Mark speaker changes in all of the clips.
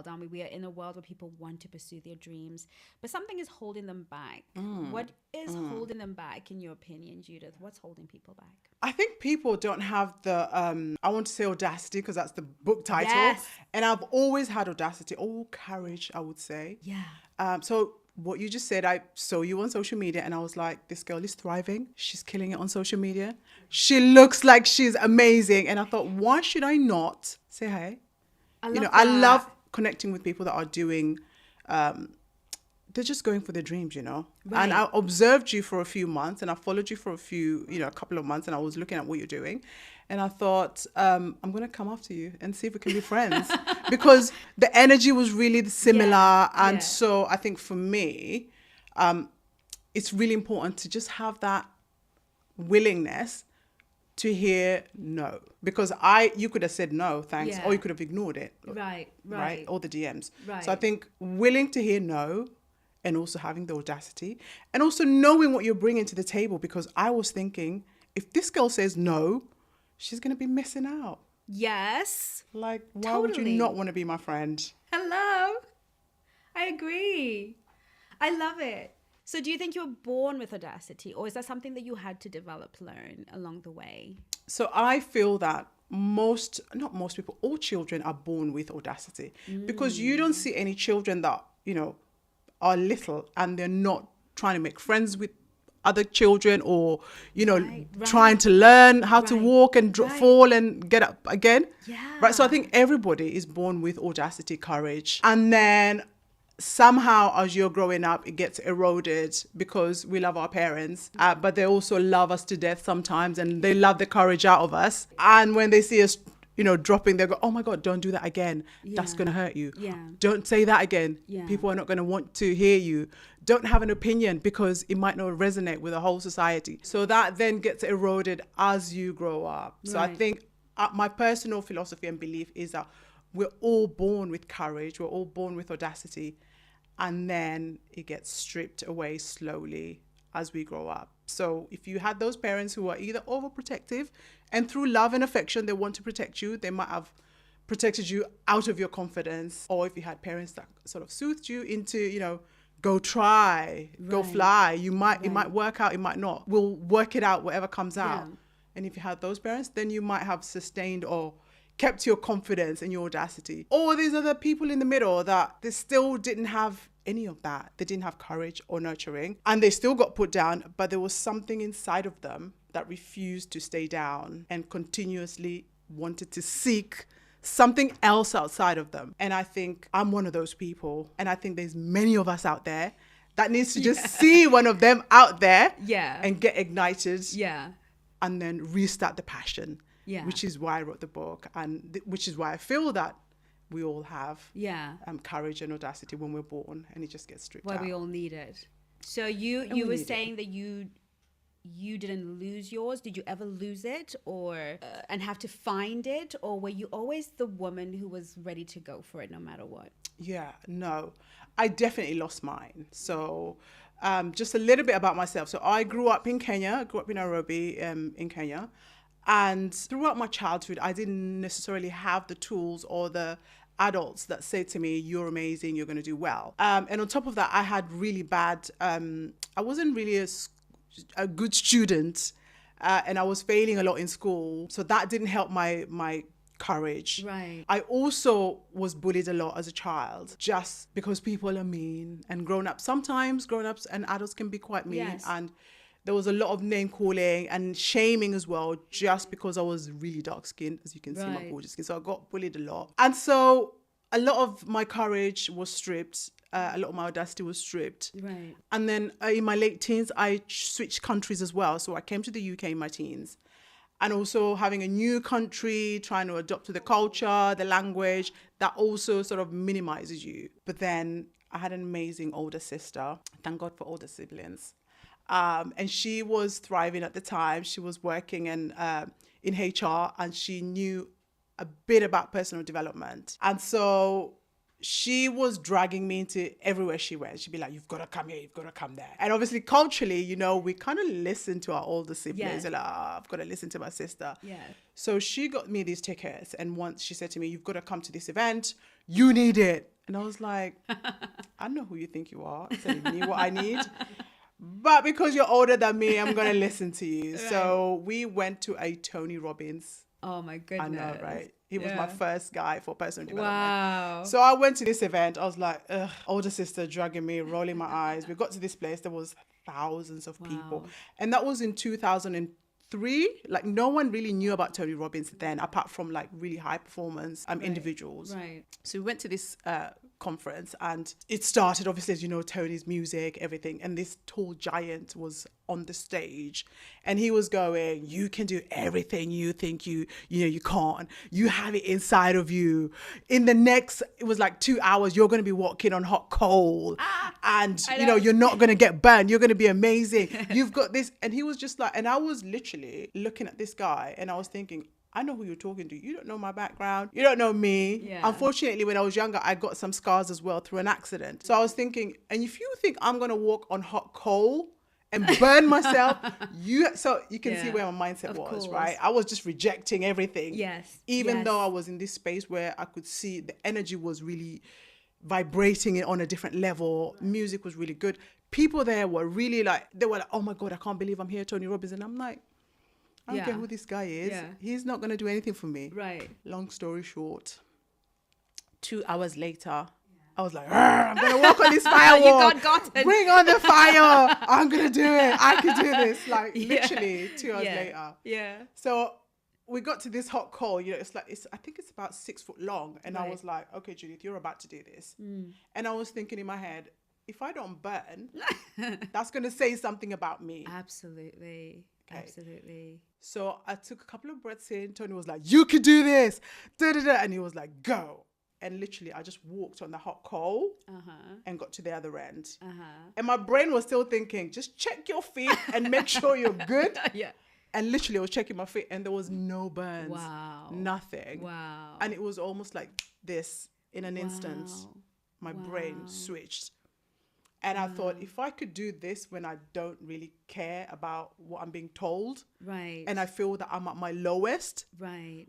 Speaker 1: And we are in a world where people want to pursue their dreams, but something is holding them back. What is holding them back, in your opinion, Judith? What's holding people back?
Speaker 2: I think people don't have the I want to say audacity because that's the book title,
Speaker 1: Yes.
Speaker 2: and I've always had audacity, courage, I would say.
Speaker 1: Yeah.
Speaker 2: So what you just said, I saw you on social media and I was like, this girl is thriving. She's killing it on social media. She looks like she's amazing. And I thought, why should I not say hey?
Speaker 1: I
Speaker 2: You know,
Speaker 1: love
Speaker 2: I
Speaker 1: that.
Speaker 2: love connecting with people that are doing, they're just going for their dreams, you know. And
Speaker 1: Right.
Speaker 2: I observed you for a few months and I followed you for a couple of months, and I was looking at what you're doing. And I thought, I'm going to come after you and see if we can be friends because the energy was really similar.
Speaker 1: Yeah.
Speaker 2: And
Speaker 1: Yeah.
Speaker 2: so I think for me, it's really important to just have that willingness to hear no, because you could have said no thanks, or
Speaker 1: Yeah.
Speaker 2: you could have ignored it,
Speaker 1: Right.
Speaker 2: right,
Speaker 1: Right.
Speaker 2: all the DMs. So I
Speaker 1: Right.
Speaker 2: think willing to hear no, and also having the audacity, and also knowing what you're bringing to the table, because I was thinking, if this girl says no, she's going to be missing out.
Speaker 1: Yes.
Speaker 2: Like, why would you not
Speaker 1: Totally.
Speaker 2: want to be my friend?
Speaker 1: Hello. I agree. I love it. So, do you think you were born with audacity, or is that something that you had to develop, learn along the way?
Speaker 2: So I feel that not most people, all children are born with audacity, because you don't see any children that, are little and they're not trying to make friends with other children, or,
Speaker 1: Right,
Speaker 2: trying
Speaker 1: right,
Speaker 2: to learn how to
Speaker 1: right,
Speaker 2: walk and
Speaker 1: right.
Speaker 2: fall and get up again. Right. So I
Speaker 1: Yeah.
Speaker 2: think everybody is born with audacity, courage. And then somehow as you're growing up, it gets eroded because we love our parents, but they also love us to death sometimes, and they love the courage out of us. And when they see us, dropping, they go, oh my God, don't do that again. That's
Speaker 1: Yeah.
Speaker 2: going to hurt you.
Speaker 1: Yeah.
Speaker 2: Don't say that again.
Speaker 1: Yeah.
Speaker 2: People are not going to want to hear you. Don't have an opinion because it might not resonate with the whole society. So that then gets eroded as you grow up. So I
Speaker 1: Right.
Speaker 2: think my personal philosophy and belief is that we're all born with courage. We're all born with audacity. And then it gets stripped away slowly as we grow up. So if you had those parents who are either overprotective, and through love and affection, they want to protect you, they might have protected you out of your confidence. Or if you had parents that sort of soothed you into, go try, go
Speaker 1: Right.
Speaker 2: fly. It
Speaker 1: Right.
Speaker 2: might work out, it might not. We'll work it out, whatever comes
Speaker 1: Yeah.
Speaker 2: out. And if you had those parents, then you might have sustained or kept your confidence and your audacity. Or these other people in the middle that they still didn't have any of that. They didn't have courage or nurturing, and they still got put down, but there was something inside of them that refused to stay down and continuously wanted to seek something else outside of them. And I think I'm one of those people. And I think there's many of us out there that needs to just see one of them out there
Speaker 1: Yeah.
Speaker 2: and get ignited,
Speaker 1: Yeah.
Speaker 2: and then restart the passion.
Speaker 1: Yeah.
Speaker 2: Which is why I wrote the book, and which is why I feel that we all have
Speaker 1: Yeah.
Speaker 2: courage and audacity when we're born, and it just gets stripped
Speaker 1: Why
Speaker 2: out.
Speaker 1: we all need it. So you
Speaker 2: we
Speaker 1: were
Speaker 2: need it.
Speaker 1: saying that you didn't lose yours. Did you ever lose it, or and have to find it, or were you always the woman who was ready to go for it no matter what?
Speaker 2: Yeah, no, I definitely lost mine. So just a little bit about myself. So I grew up in Kenya, grew up in Nairobi, in Kenya. And throughout my childhood, I didn't necessarily have the tools or the adults that say to me, you're amazing, you're going to do well. And on top of that, I had really bad, I wasn't really a good student, and I was failing a lot in school. So that didn't help my courage.
Speaker 1: Right.
Speaker 2: I also was bullied a lot as a child, just because people are mean, and sometimes grown-ups and adults can be quite mean.
Speaker 1: Yes.
Speaker 2: And there was a lot of name calling and shaming as well, just because I was really dark skinned, as you can see my
Speaker 1: Right.
Speaker 2: gorgeous skin. So I got bullied a lot. And so a lot of my courage was stripped. A lot of my audacity was stripped.
Speaker 1: Right.
Speaker 2: And then in my late teens, I switched countries as well. So I came to the UK in my teens. And also having a new country, trying to adopt to the culture, the language, that also sort of minimizes you. But then I had an amazing older sister. Thank God for older siblings. And she was thriving at the time. She was working in HR, and she knew a bit about personal development. And so she was dragging me into everywhere she went. She'd be like, you've got to come here, you've got to come there. And obviously, culturally, you know, we kind of listen to our older siblings.
Speaker 1: Yeah.
Speaker 2: Like, I've got to listen to my sister.
Speaker 1: Yeah.
Speaker 2: So she got me these tickets. And once she said to me, you've got to come to this event. You need it. And I was like, I know who you think you are. Telling me what I need. But because you're older than me, I'm going to listen to you.
Speaker 1: Right.
Speaker 2: So we went to a Tony Robbins.
Speaker 1: Oh my goodness.
Speaker 2: I know, right? He was my first guy for personal development.
Speaker 1: Wow.
Speaker 2: So I went to this event. I was like, ugh, older sister dragging me, rolling my eyes. We got to this place. There was thousands of people.
Speaker 1: Wow.
Speaker 2: And that was in 2003. Like, no one really knew about Tony Robbins then, apart from like really high performance individuals.
Speaker 1: Right.
Speaker 2: So we went to this conference, and it started, obviously, as you know, Tony's music, everything. And this tall giant was on the stage, and he was going, you can do everything you think you can't. You have it inside of you. In the next, it was like 2 hours, you're going to be walking on hot coal, and you know, you're not going to get burned. You're going to be amazing. You've got this. And he was just like, and I was literally looking at this guy, and I was thinking, I know who you're talking to. You don't know my background. You don't know me.
Speaker 1: Yeah.
Speaker 2: Unfortunately, when I was younger, I got some scars as well through an accident. So I was thinking, and if you think I'm going to walk on hot coal and burn myself, so you can see where my mindset was, right? I was just rejecting everything.
Speaker 1: Yes.
Speaker 2: Even though I was in this space where I could see the energy was really vibrating on a different level. Music was really good. People there were really like, they were like, oh my God, I can't believe I'm here, Tony Robbins. And I'm like, I don't care who this guy is.
Speaker 1: Yeah.
Speaker 2: He's not going to do anything for me.
Speaker 1: Right.
Speaker 2: Long story short, 2 hours later, I was like, I'm going to walk on this firewall.
Speaker 1: You got it.
Speaker 2: Bring on the fire. I'm going to do it. I can do this. Like literally 2 hours later.
Speaker 1: Yeah.
Speaker 2: So we got to this hot coal. You know, I think it's about 6 foot long. And I was like, okay, Judith, you're about to do this. And I was thinking in my head, if I don't burn, that's going to say something about me.
Speaker 1: Absolutely. Okay. Absolutely.
Speaker 2: So I took a couple of breaths in. Tony was like, you can do this. Da, da, da. And he was like, go. And literally, I just walked on the hot coal and got to the other end. And my brain was still thinking, just check your feet and make sure you're good.
Speaker 1: Yeah.
Speaker 2: And literally, I was checking my feet, and there was no burns.
Speaker 1: Wow.
Speaker 2: Nothing.
Speaker 1: Wow.
Speaker 2: And it was almost like this in an instant. My brain switched. And I thought, if I could do this when I don't really care about what I'm being told,
Speaker 1: right,
Speaker 2: and I feel that I'm at my lowest,
Speaker 1: right,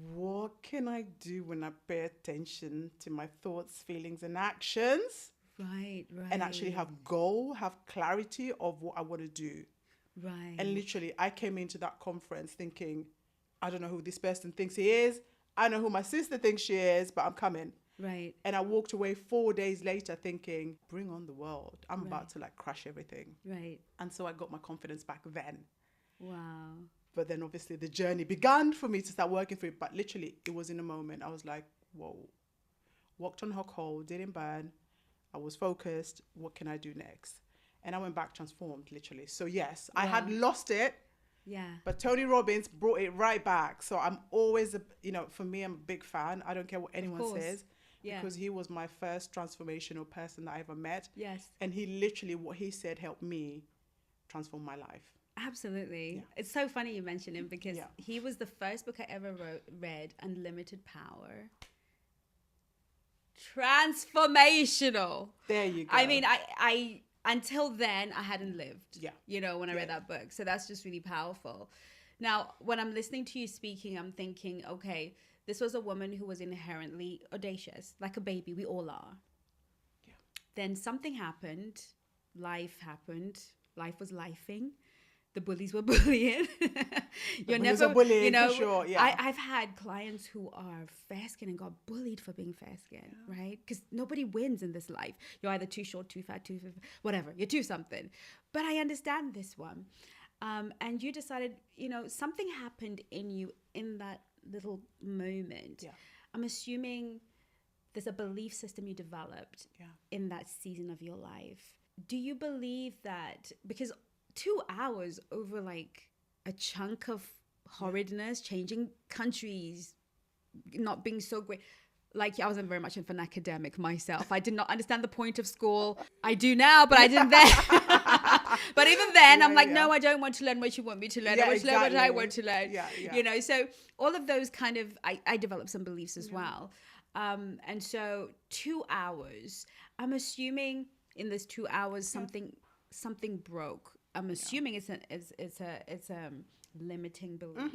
Speaker 2: what can I do when I pay attention to my thoughts, feelings, and actions?
Speaker 1: Right.
Speaker 2: And actually have clarity of what I want to do.
Speaker 1: Right.
Speaker 2: And literally, I came into that conference thinking, I don't know who this person thinks he is. I know who my sister thinks she is, but I'm coming.
Speaker 1: Right.
Speaker 2: And I walked away 4 days later thinking, bring on the world. I'm about to like crush everything.
Speaker 1: Right.
Speaker 2: And so I got my confidence back then.
Speaker 1: Wow.
Speaker 2: But then obviously the journey began for me to start working through it. But literally it was in a moment. I was like, whoa. Walked on hot coal, didn't burn. I was focused. What can I do next? And I went back transformed, literally. So yes, I had lost it.
Speaker 1: Yeah.
Speaker 2: But Tony Robbins brought it right back. So I'm always, for me, I'm a big fan. I don't care what anyone says. Yeah. Because he was my first transformational person that I ever met.
Speaker 1: Yes.
Speaker 2: And he literally, what he said helped me transform my life.
Speaker 1: Absolutely.
Speaker 2: Yeah.
Speaker 1: It's so funny you mention him because he was the first book I ever read, Unlimited Power. Transformational.
Speaker 2: There you go.
Speaker 1: I mean, I until then I hadn't lived, when I read that book. So that's just really powerful. Now, when I'm listening to you speaking, I'm thinking, okay, this was a woman who was inherently audacious, like a baby. We all are. Yeah. Then something happened. Life happened. Life was lifing. The bullies were bullying.
Speaker 2: You're never bullying, for sure. Yeah.
Speaker 1: I've had clients who are fair-skinned and got bullied for being fair-skinned, right? Because nobody wins in this life. You're either too short, too fat, too whatever. You're too something. But I understand this one. And you decided, something happened in you in that little moment. Yeah. I'm assuming there's a belief system you developed in that season of your life. Do you believe that, because 2 hours over like a chunk of horridness, changing countries, not being so great. Like, I wasn't very much of an academic myself. I did not understand the point of school. I do now, but I didn't then. But even then, I'm like, no, I don't want to learn what you want me to learn. I want to learn what I want to learn. So all of those kind of, I developed some beliefs as well. And so 2 hours, I'm assuming in this 2 hours something broke. I'm assuming it's a limiting belief.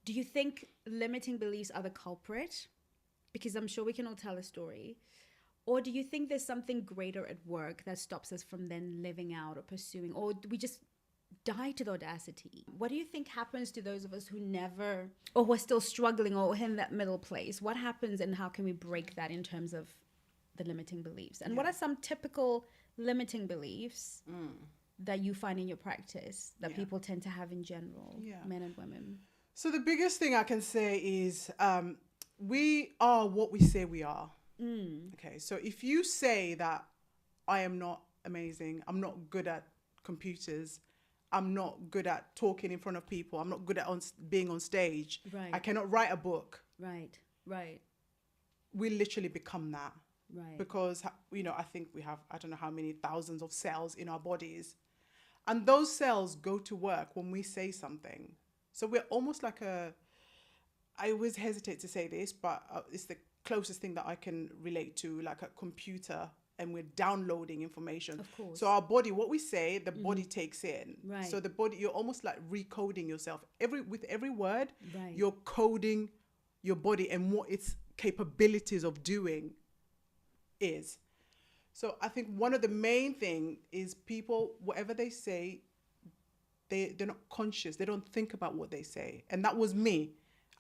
Speaker 1: Do you think limiting beliefs are the culprit? Because I'm sure we can all tell a story. Or do you think there's something greater at work that stops us from then living out or pursuing, or we just die to the audacity? What do you think happens to those of us who never, or who are still struggling, or in that middle place? What happens, and how can we break that in terms of the limiting beliefs? And what are some typical limiting beliefs that you find in your practice that people tend to have in general, men and women?
Speaker 2: So the biggest thing I can say is we are what we say we are. Okay, so if you say that I am not amazing, I'm not good at computers, I'm not good at talking in front of people, I'm not good at being on stage,
Speaker 1: Right.
Speaker 2: I cannot write a book,
Speaker 1: Right.
Speaker 2: we literally become that.
Speaker 1: Right.
Speaker 2: Because, I think we have, I don't know how many thousands of cells in our bodies. And those cells go to work when we say something. So we're almost like I always hesitate to say this, but it's the closest thing that I can relate to, like a computer, and we're downloading information.
Speaker 1: Of course.
Speaker 2: So our body, what we say, the body takes in.
Speaker 1: Right.
Speaker 2: So the body, you're almost like recoding yourself. With every word,
Speaker 1: Right.
Speaker 2: you're coding your body and what its capabilities of doing is. So I think one of the main thing is people, whatever they say, they're not conscious. They don't think about what they say. And that was me.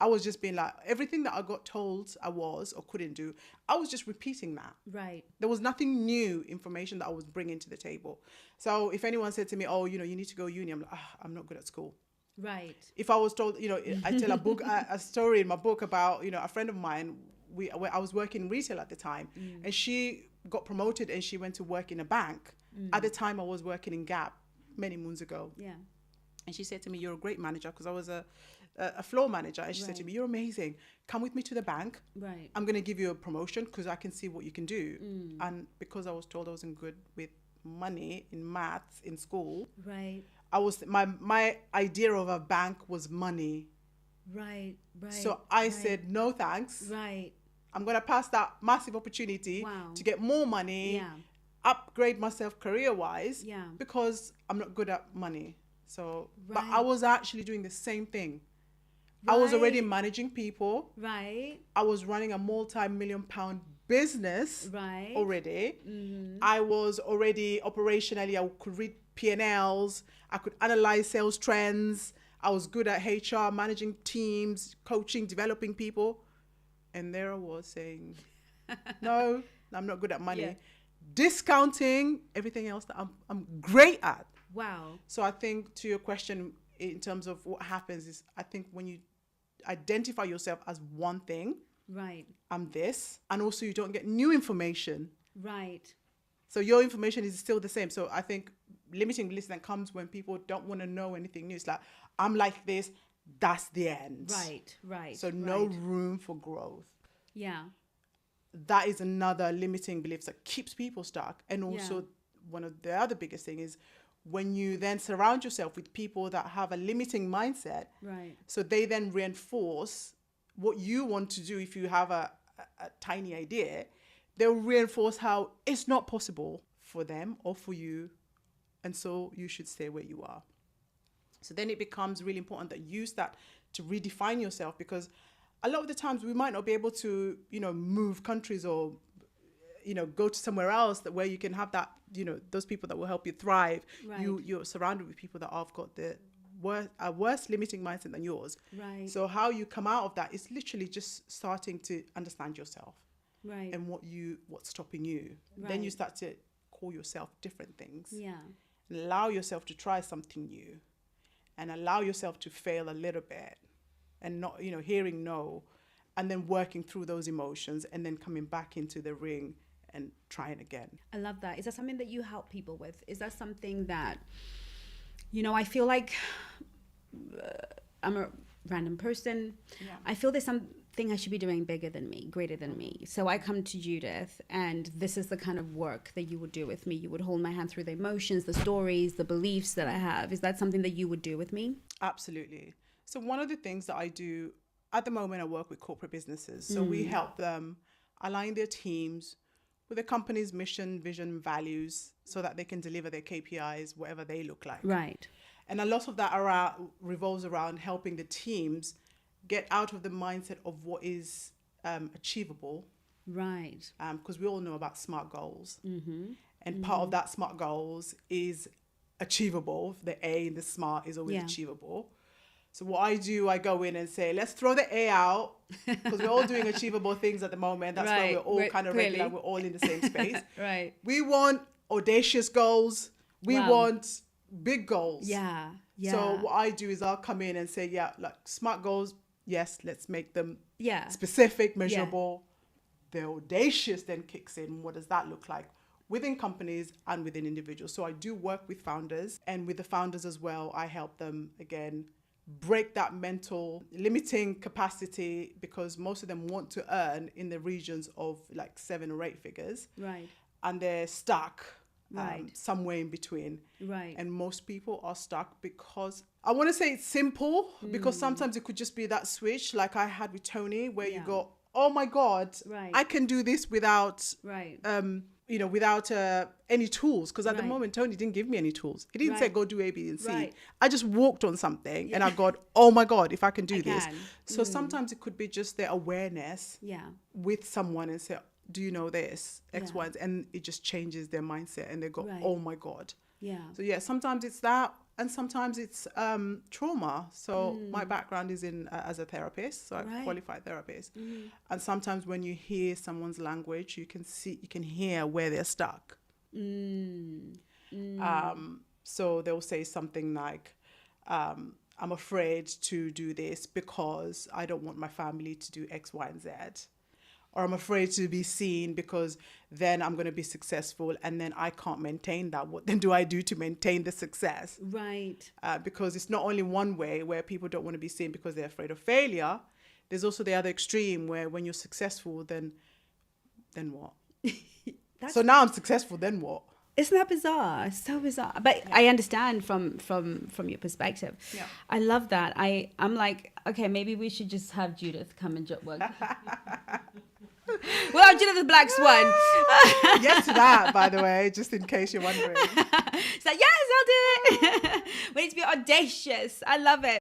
Speaker 2: I was just being like, everything that I got told I was or couldn't do, I was just repeating that.
Speaker 1: Right.
Speaker 2: There was nothing new information that I was bringing to the table. So if anyone said to me, oh, you need to go uni, I'm like, I'm not good at school.
Speaker 1: Right.
Speaker 2: If I was told, I tell a story in my book about, a friend of mine, I was working in retail at the time, and she got promoted and she went to work in a bank. At the time I was working in Gap many moons ago.
Speaker 1: Yeah.
Speaker 2: And she said to me, you're a great manager, because I was a floor manager. And she said to me, you're amazing. Come with me to the bank.
Speaker 1: Right.
Speaker 2: I'm going to give you a promotion because I can see what you can do. And because I was told I wasn't good with money in maths in school,
Speaker 1: Right.
Speaker 2: my idea of a bank was money.
Speaker 1: Right.
Speaker 2: So I said, no thanks.
Speaker 1: Right.
Speaker 2: I'm going to pass that massive opportunity to get more money, upgrade myself career-wise, because I'm not good at money. So, but I was actually doing the same thing. I was already managing people.
Speaker 1: Right.
Speaker 2: I was running a multi-million-pound business already. I was already operationally, I could read P&Ls. I could analyze sales trends. I was good at HR, managing teams, coaching, developing people. And there I was saying, no, I'm not good at money.
Speaker 1: Yeah.
Speaker 2: Discounting everything else that I'm great at.
Speaker 1: Wow.
Speaker 2: So I think to your question in terms of what happens is, I think when you identify yourself as one thing,
Speaker 1: Right.
Speaker 2: I'm this, and also you don't get new information.
Speaker 1: Right.
Speaker 2: So your information is still the same. So I think limiting beliefs then comes when people don't want to know anything new. It's like, I'm like this, that's the end.
Speaker 1: Right.
Speaker 2: So no room for growth.
Speaker 1: Yeah.
Speaker 2: That is another limiting belief that keeps people stuck. And also one of the other biggest thing is when you then surround yourself with people that have a limiting mindset.
Speaker 1: Right.
Speaker 2: So they then reinforce what you want to do. If you have a tiny idea, they'll reinforce how it's not possible for them or for you. And so you should stay where you are. So then it becomes really important that you start to redefine yourself, because a lot of the times we might not be able to, move countries or, go to somewhere else where you can have that, those people that will help you thrive.
Speaker 1: Right.
Speaker 2: You're surrounded with people that have got a worse limiting mindset than yours.
Speaker 1: Right.
Speaker 2: So how you come out of that is literally just starting to understand yourself.
Speaker 1: Right.
Speaker 2: And what's stopping you.
Speaker 1: Right.
Speaker 2: Then you start to call yourself different things.
Speaker 1: Yeah.
Speaker 2: And allow yourself to try something new, and allow yourself to fail a little bit, and not, hearing no, and then working through those emotions, and then coming back into the ring and trying again.
Speaker 1: I love that. Is that something that you help people with? Is that something that, I feel like I'm a random person.
Speaker 2: Yeah.
Speaker 1: I feel there's something I should be doing bigger than me, greater than me. So I come to Judith, and this is the kind of work that you would do with me. You would hold my hand through the emotions, the stories, the beliefs that I have. Is that something that you would do with me?
Speaker 2: Absolutely. So one of the things that I do at the moment I work with corporate businesses. So we help them align their teams with the company's mission, vision, values, so that they can deliver their KPIs, whatever they look like.
Speaker 1: Right.
Speaker 2: And a lot of that revolves around helping the teams get out of the mindset of what is achievable.
Speaker 1: Right.
Speaker 2: Because we all know about SMART goals. And part of that SMART goals is achievable. The A in the SMART is always achievable. So what I do, I go in and say, let's throw the A out, because we're all doing achievable things at the moment. That's why we're all kind of regular. We're all in the same space.
Speaker 1: Right.
Speaker 2: We want audacious goals. We want big goals.
Speaker 1: Yeah. Yeah.
Speaker 2: So what I do is I'll come in and say, like SMART goals, yes, let's make them specific, measurable. The audacious then kicks in. What does that look like within companies and within individuals? So I do work with founders, and with the founders as well, I help them, again, break that mental limiting capacity, because most of them want to earn in the regions of like 7 or 8 figures.
Speaker 1: Right.
Speaker 2: And they're stuck somewhere in between.
Speaker 1: Right.
Speaker 2: And most people are stuck because I want to say it's simple, because sometimes it could just be that switch like I had with Tony, where you go, oh my God, I can do this without, without any tools. Because at the moment, Tony didn't give me any tools. He didn't say, go do A, B, and C. Right. I just walked on something and I got, oh my God, if I can do this. So sometimes it could be just their awareness with someone and say, do you know this? X, Y, and it just changes their mindset and they go, oh my God. Yeah. So sometimes it's that. And sometimes it's trauma. So my background is in as a therapist, so I'm a qualified therapist. And sometimes when you hear someone's language, you can hear where they're stuck. So they'll say something like, I'm afraid to do this because I don't want my family to do X, Y, and Z. Or I'm afraid to be seen because then I'm going to be successful and then I can't maintain that. What then do I do to maintain the success?
Speaker 1: Right.
Speaker 2: Because it's not only one way where people don't want to be seen because they're afraid of failure. There's also the other extreme where when you're successful, then what? So now I'm successful, then what?
Speaker 1: Isn't that bizarre? It's so bizarre. But I understand from your perspective. Yeah. I love that. I'm like, okay, maybe we should just have Judith come and work. Well, Judith the Black Swan.
Speaker 2: Yes to that, by the way, just in case you're wondering.
Speaker 1: So yes, I'll do it. We need to be audacious. I love it.